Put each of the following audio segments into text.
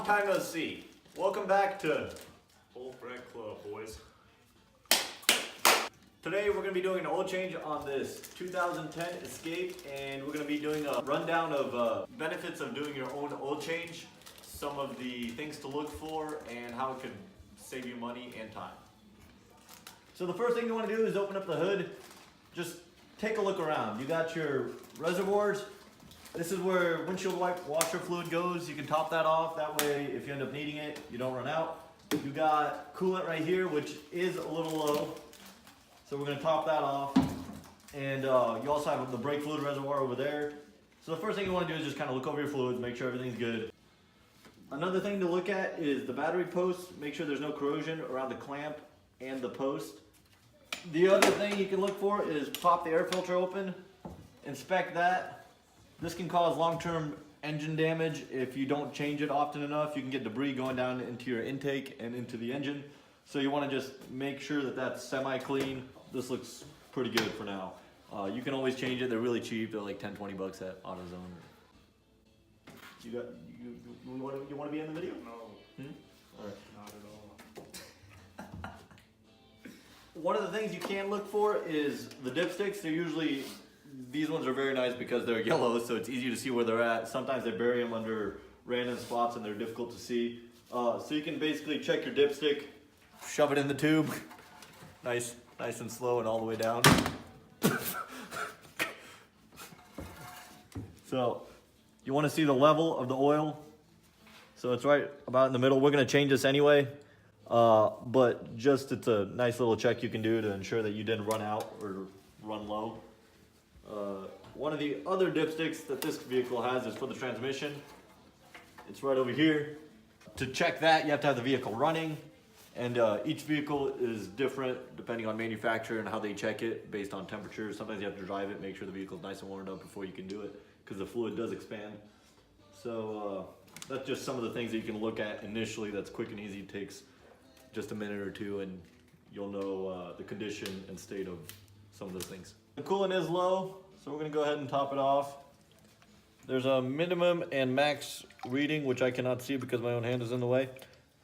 Long time no see. Welcome back to Old Bread Club, boys. Today we're going to be doing an oil change on this 2010 Escape, and we're going to be doing a rundown of benefits of doing your own oil change, some of the things to look for, and how it could save you money and time. So the first thing you want to do is open up the hood. Just take a look around. You got your reservoirs. This is where windshield wipe washer fluid goes. You can top that off. That way, if you end up needing it, you don't run out. You got coolant right here, which is a little low. So we're going to top that off. And you also have the brake fluid reservoir over there. So the first thing you want to do is just kind of look over your fluids, make sure everything's good. Another thing to look at is the battery post. Make sure there's no corrosion around the clamp and the post. The other thing you can look for is pop the air filter open, inspect that. This can cause long-term engine damage if you don't change it often enough. You can get debris going down into your intake and into the engine. So you want to just make sure that that's semi-clean. This looks pretty good for now. You can always change it. They're really cheap. They're like 10-20 bucks at AutoZone. You want to be in the video? No. All right. Not at all. One of the things you can look for is the dipsticks. They're usually, these ones are very nice because they're yellow, so it's easy to see where they're at. Sometimes they bury them under random spots and they're difficult to see. So you can basically check your dipstick, shove it in the tube, nice and slow and all the way down. So you want to see the level of the oil. So it's right about in the middle. We're going to change this anyway. But just it's a nice little check you can do to ensure that you didn't run out or run low. One of the other dipsticks that this vehicle has is for the transmission. It's right over here. To check that, you have to have the vehicle running, and each vehicle is different depending on manufacturer and how they check it based on temperature. Sometimes you have to drive it, make sure the vehicle's nice and warmed up before you can do it because the fluid does expand. So that's just some of the things that you can look at initially. That's quick and easy. It takes just a minute or two and you'll know the condition and state of some of those things. The coolant is low, so we're going to go ahead and top it off. There's a minimum and max reading, which I cannot see because my own hand is in the way.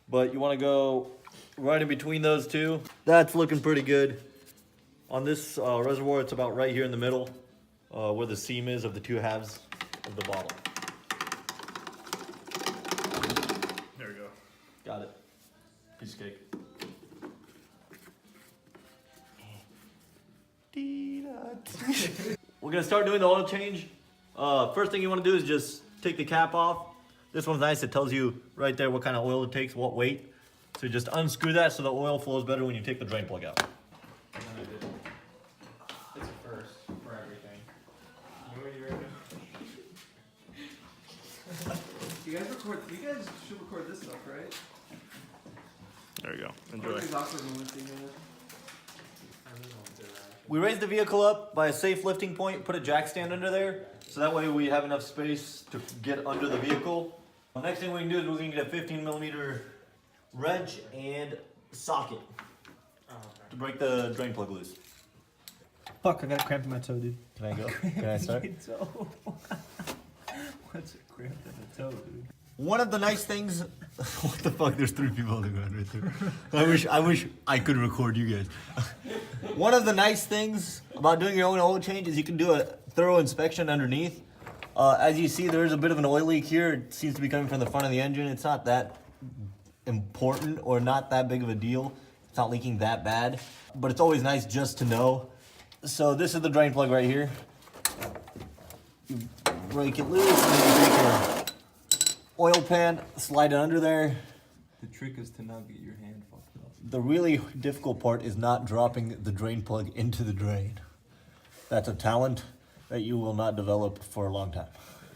But you want to go right in between those two. That's looking pretty good. On this reservoir, it's about right here in the middle, where the seam is of the two halves of the bottle. There we go. Got it. Piece of cake. We're gonna start doing the oil change. First thing you want to do is just take the cap off. This one's nice. It tells you right there what kind of oil it takes, what weight. So you just unscrew that so the oil flows better when you take the drain plug out. It's a first for everything. You ready? You guys should record this stuff, right? There we go. What Enjoy. are these awkward moments you have? We raised the vehicle up by a safe lifting point, put a jack stand under there, so that way we have enough space to get under the vehicle. The next thing we can do is we're going to get a 15mm wrench and socket to break the drain plug loose. Fuck, I got a cramp in my toe, dude. Can I go? Can I start? What's a cramp in the toe, dude? One of the nice things, what the fuck, there's 3 people on the ground right there. I wish I could record you guys. One of the nice things about doing your own oil change is you can do a thorough inspection underneath. As you see, there's a bit of an oil leak here. It seems to be coming from the front of the engine. It's not that important or not that big of a deal. It's not leaking that bad, but it's always nice just to know. So this is the drain plug right here. You break it loose and then you take your oil pan, slide it under there. The trick is to not get your hand fucked up. The really difficult part is not dropping the drain plug into the drain. That's a talent that you will not develop for a long time.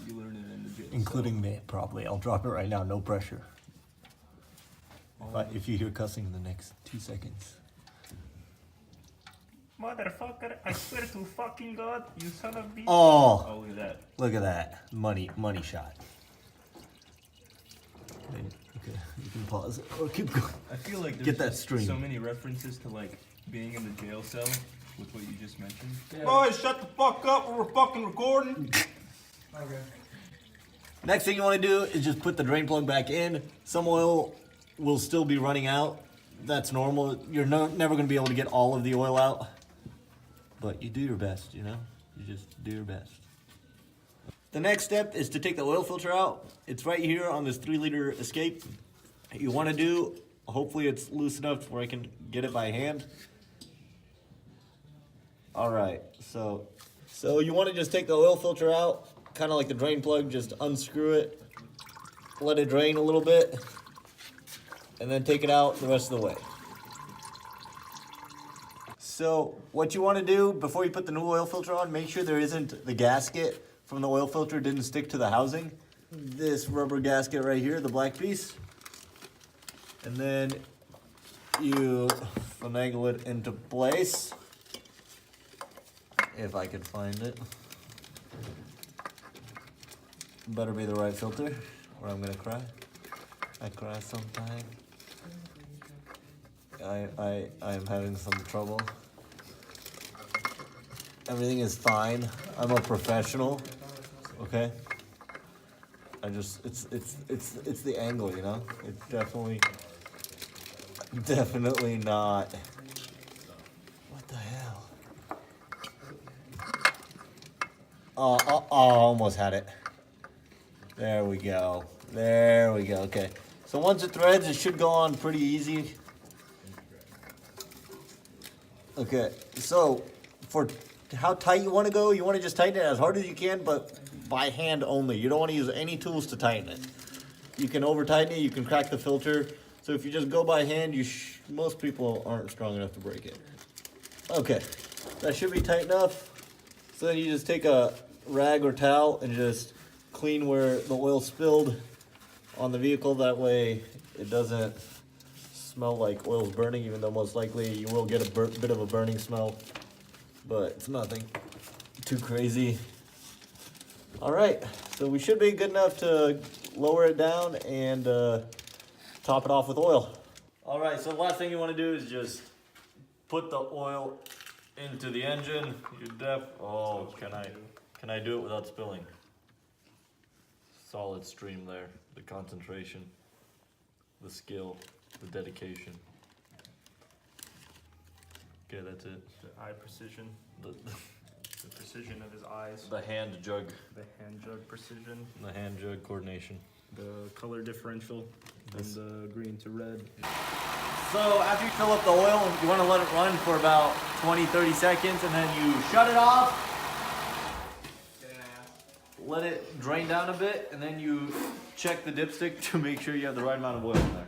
You learn it in the jail. Including me, probably. I'll drop it right now, no pressure. If you hear cussing in the next 2 seconds. Motherfucker, I swear to fucking God, you son of a bitch. Oh, Oh, look at that. look at that. Money shot. Okay, you can pause it or keep going. I feel like there's Get that just stream. so many references to like being in the jail cell with what you just mentioned. Yeah. Boys, shut the fuck up, we're fucking recording. Okay. Next thing you want to do is just put the drain plug back in. Some oil will still be running out. That's normal. You're never going to be able to get all of the oil out. But you do your best, you know? You just do your best. The next step is to take the oil filter out. It's right here on this 3-liter Escape. You want to do, hopefully it's loose enough where I can get it by hand. All right, so you want to just take the oil filter out, kind of like the drain plug, just unscrew it, let it drain a little bit, and then take it out the rest of the way. So what you want to do before you put the new oil filter on, make sure there isn't the gasket from the oil filter didn't stick to the housing. This rubber gasket right here, the black piece. And then you finagle it into place. If I can find it. Better be the right filter or I'm gonna cry. I cry sometime. I am having some trouble. Everything is fine. I'm a professional. Okay? It's the angle, you know? It's definitely not. What the hell? Oh, almost had it. There we go. There we go. Okay. So once it threads, it should go on pretty easy. Okay. So for how tight you want to go, you want to just tighten it as hard as you can, but by hand only. You don't want to use any tools to tighten it. You can over tighten it. You can crack the filter. So if you just go by hand, most people aren't strong enough to break it. Okay. That should be tight enough. So then you just take a rag or towel and just clean where the oil spilled on the vehicle. That way it doesn't smell like oil's burning, even though most likely you will get a bit of a burning smell. But it's nothing too crazy. All right, so we should be good enough to lower it down and top it off with oil. All right, so the last thing you want to do is just put the oil into the engine. Can I do it without spilling? Solid stream there, the concentration, the skill, the dedication. Okay, that's it. The eye precision, The precision of his eyes, hand jug. the hand jug precision, The hand jug coordination. the color differential, and the green to red. So after you fill up the oil, you want to let it run for about 20-30 seconds, and then you shut it off. Let it drain down a bit, and then you check the dipstick to make sure you have the right amount of oil in there.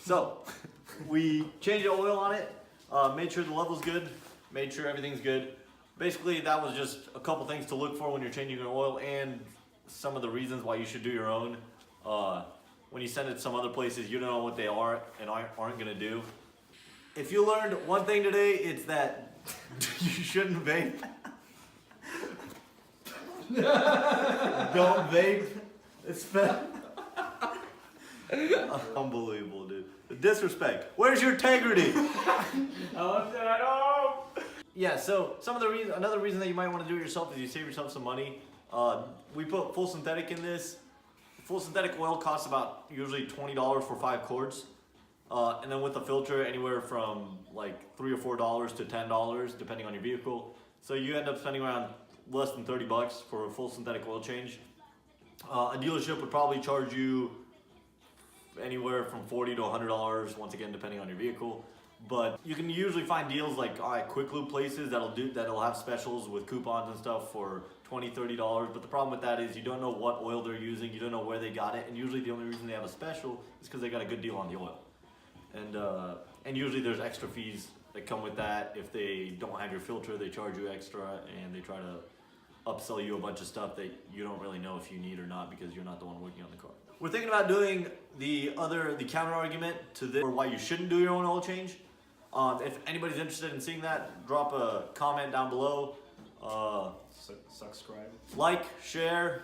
So we changed the oil on it, made sure the level's good, made sure everything's good. Basically, that was just a couple things to look for when you're changing your oil, and some of the reasons why you should do your own. When you send it to some other places, you don't know what they are and aren't gonna do. If you learned one thing today, it's that you shouldn't vape. Don't vape. It's unbelievable, dude. The disrespect. Where's your integrity? Yeah, so another reason that you might want to do it yourself is you save yourself some money. We put full synthetic in this. Full synthetic oil costs about usually $20 for 5 quarts. And then with the filter, anywhere from like $3 or $4 to $10, depending on your vehicle. So you end up spending around less than $30 for a full synthetic oil change. A dealership would probably charge you anywhere from $40 to $100, once again depending on your vehicle. But you can usually find deals like quick lube places that'll have specials with coupons and stuff for $20, $30. But the problem with that is you don't know what oil they're using, you don't know where they got it, and usually the only reason they have a special is because they got a good deal on the oil. And usually there's extra fees that come with that. If they don't have your filter, they charge you extra, and they try to upsell you a bunch of stuff that you don't really know if you need or not because you're not the one working on the car. We're thinking about doing the counter argument to this, or why you shouldn't do your own oil change. If anybody's interested in seeing that, drop a comment down below. Subscribe. Like, share.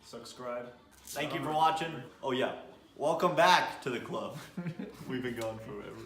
Subscribe. Thank you for watching. Oh yeah, welcome back to the club. We've been gone forever.